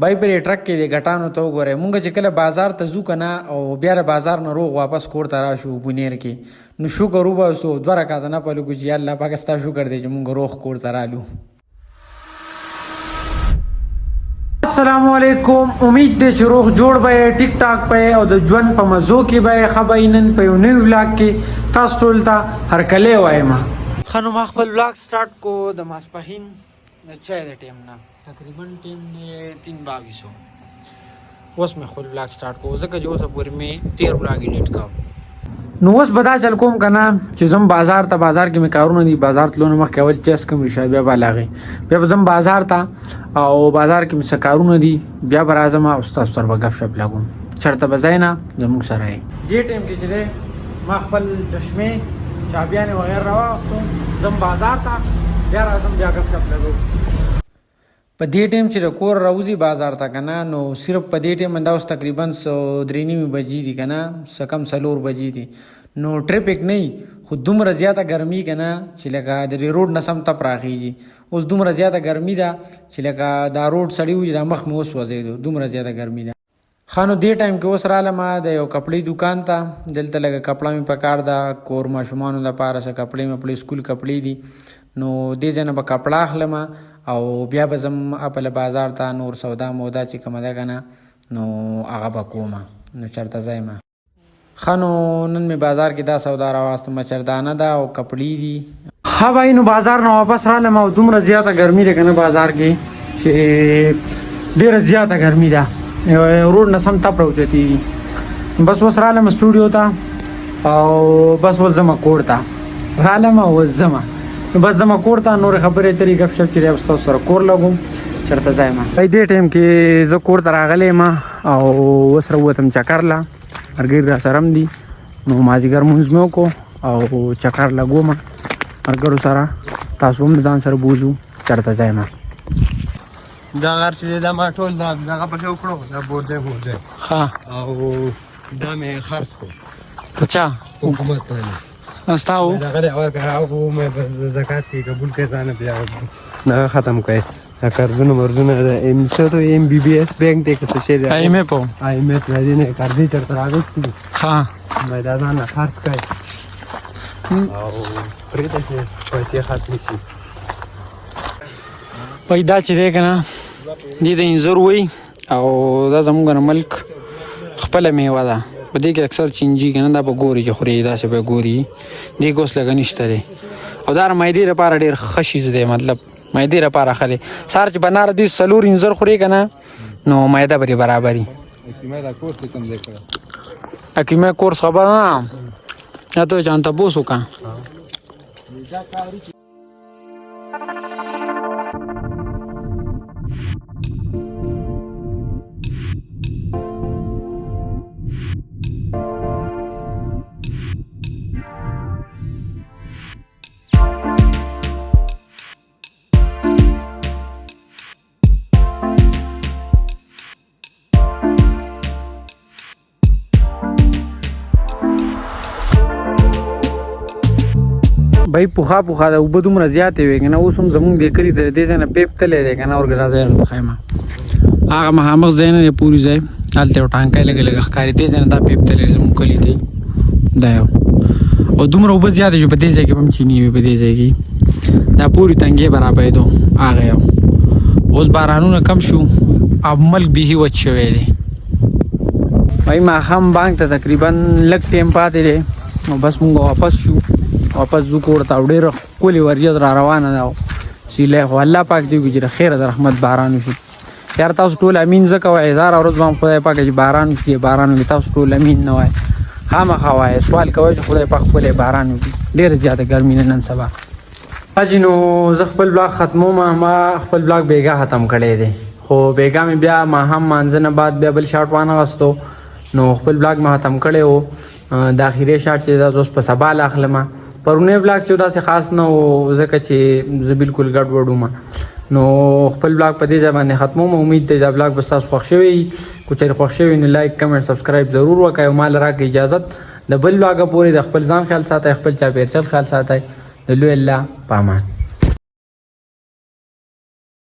بای پر ټرک کې د غټانو ته وګورئ مونږ چې کله بازار ته ځو کنه او بیا د بازار نه روغ واپس کور ته راشو بونیر کې نو شکر وباسو 2 رکعات نه پلو چې الله پاک ستا شکر دی چې مونږ روغ کور ته رالو. السلام علیکم، امید دی چې روغ جوړ به ټیک ټاک په او د ژوند په مزو کې به خبرینن په یو نوی ولاګ کې تاسو ټول ته هرکلی وایم. خنو ما خپل ولاګ سٹارټ کو د ماسپښین د چای د ټیم نه تقریبا ټیم نه 3:22 اوس مې خپل ولاګ سٹارټ کو ځکه چې اوس پورې مې 13 ولاګ ایډیټ کاو. نو اوس بدا چل کوم کنه چې زم بازار کې مې کارونه دي بازار تلونه مخ کول چیس کوم رشاد بیا بالاغي بیا زم بازار ته او بازار کې مې کارونه دي بیا برازم او استاد سره غف شپ لاګم چرته بزاینا زموږ سره دې ټیم کې چې ما خپل چشمه چابیانه وغیرہ راوستو زم بازار ته بیا راځم بیا غف شپ لاګم. په دې ټیم چې د کور راوځي بازار ته کنه نو صرف په دې ټیم انده اوس تقریبا 3:30 بجې دي کنه سکم 4 بجې دي نو ټریفیک نه خو دومره زیاته ګرمي کنه چې لکه د روډ نسم ته پراخیږي اوس دومره زیاته ګرمي ده چې لکه دا روډ سړی وي د مخ مې اوس وځي دومره زیاته ګرمي ده. خانو دې ټایم کې اوس رااله ما د یو کپړې دکان ته دلته لګه کپړه مې پکار ده کور ماشومانو لپاره څه کپړې مې خپل سکول کپړې دي نو دې ځنه به کپړه اخلم او بیا به زم خپل بازار ته نور سودا مودا چې کومه ده کنه نو هغه به کومه نو چرته ځایم. خانو نن می بازار کې دا سودا راواستم مچردانه ده او کپړې دي ها بای نو بازار نه واپس رالم او دومره زیاته ګرمي ده کنه بازار کې چې ډیره زیاته ګرمي ده روډ نه سم تپ راوچتي بس اوس رالم سټوډیو ته او بس اوس زما کور ته رالم او زما بس زما کور ته نور خبرې ترې غف شپ چې تاسو سره کور لګوم چرته ځایم. په دې ټیم کې زه کور ته راغلی ما او اوس راووتم چکر لا مرګر را سره دي نو مازیګر مونږ مې وکړو او چکر لګوم مرګرو سره تاسو هم ځان سره بوزو چرته ځایم. دا غار چې دا ما ټول دا هغه په وکړو دا بورځه ها او دا مې خرڅ کو اچھا حکومت ته استاو دا غره او مې بس زکات کې قبول کړ ځان بیا نه ختم کړ قرضونه مرزونه ام څه ته ام بي بي اس بانک ته څه شي آی ایم ایف راځي نه قرضې تر راغستې ها مې دا نه خرڅ کړ او پرې ته پیسې ختم شي پیدا چې دی کنه دې د انځور وي او دا زموږ ملک خپل میوه ده په دې کې اکثر چینجی کنه دا به ګوري چې خوري دا څه به ګوري دې ګوس لګ نشته دی او دا مېدې لپاره ډېر خشیز دی مطلب مېدې لپاره خلي سار چې بنار دي سلور انځور خوري کنه نو مېدا بری برابرۍ کیمه دا کورس کم ځای کړ اکیمه کورس خبر نه یا ته جانتا بوسو کا بای پوخا د اوبه دومره زیاتې وي که نه اوس هم زمونږ دې کلي ته دې ځای نه پیپ تللی دی که نه ورګه راځئ ښایم هغه مخامخ ځای نه دی پوري ځای هلته یو ټانکی لږ لږ ښکاري دې ځای نه دا پیپ تللی دی زمونږ کلي ته دا یو او دومره اوبه زیاتې شوې په دې ځای کې به هم چینې وي په دې ځای کې دا پوري تنګې برابرېدو هغه یو اوس بارانونه کم شو او ملک بیخي وچ شوی دی. بای ماښام بانک ته تقریبا لږ ټیم پاتې دی نو بس مونږ واپس شو واپس زو کور ته ډېره ښکلې وریځ را روانه ده سیلی خو الله پاک دې وکړي چې د خیره د رحمت باران وشي. یار تاسو ټول امین ځکه وایئ هزاره ورځ به هم خدای پاک چې باران وکړي باران وکړي تاسو ټول امین نه وایئ خامخا وایئ سوال کوئ چې خدای پاک خپل باران وکړي ډېره زیاته ګرمي نه نن سبا. حاجي نو زه خپل بلاګ ختموم ما خپل بلاګ بیګا ختم کړی دی خو بیګا مې بیا ماښام مانځه نه بعد بیا بل شاټ وانغستو نو خپل بلاګ مې ختم کړی و د اخري شاټ چې دا اوس په سبا لا اخلم پرونی بلاګ چې داسې خاص نه و ځکه چې زه بالکل ګډ وډ وم نو خپل بلاګ په دې ځای باندې ختموم امید دی دا بلاګ به ستاسو خوښ شوی که چېرې خوښ شوی نو لایک کمنټ سبسکرایب ضرور وکړئ او مال راکړئ اجازت د بل بلاګه پورې د خپل ځان خیال ساتئ خپل چاپېریال خیال ساتئ د لوی الله په امان.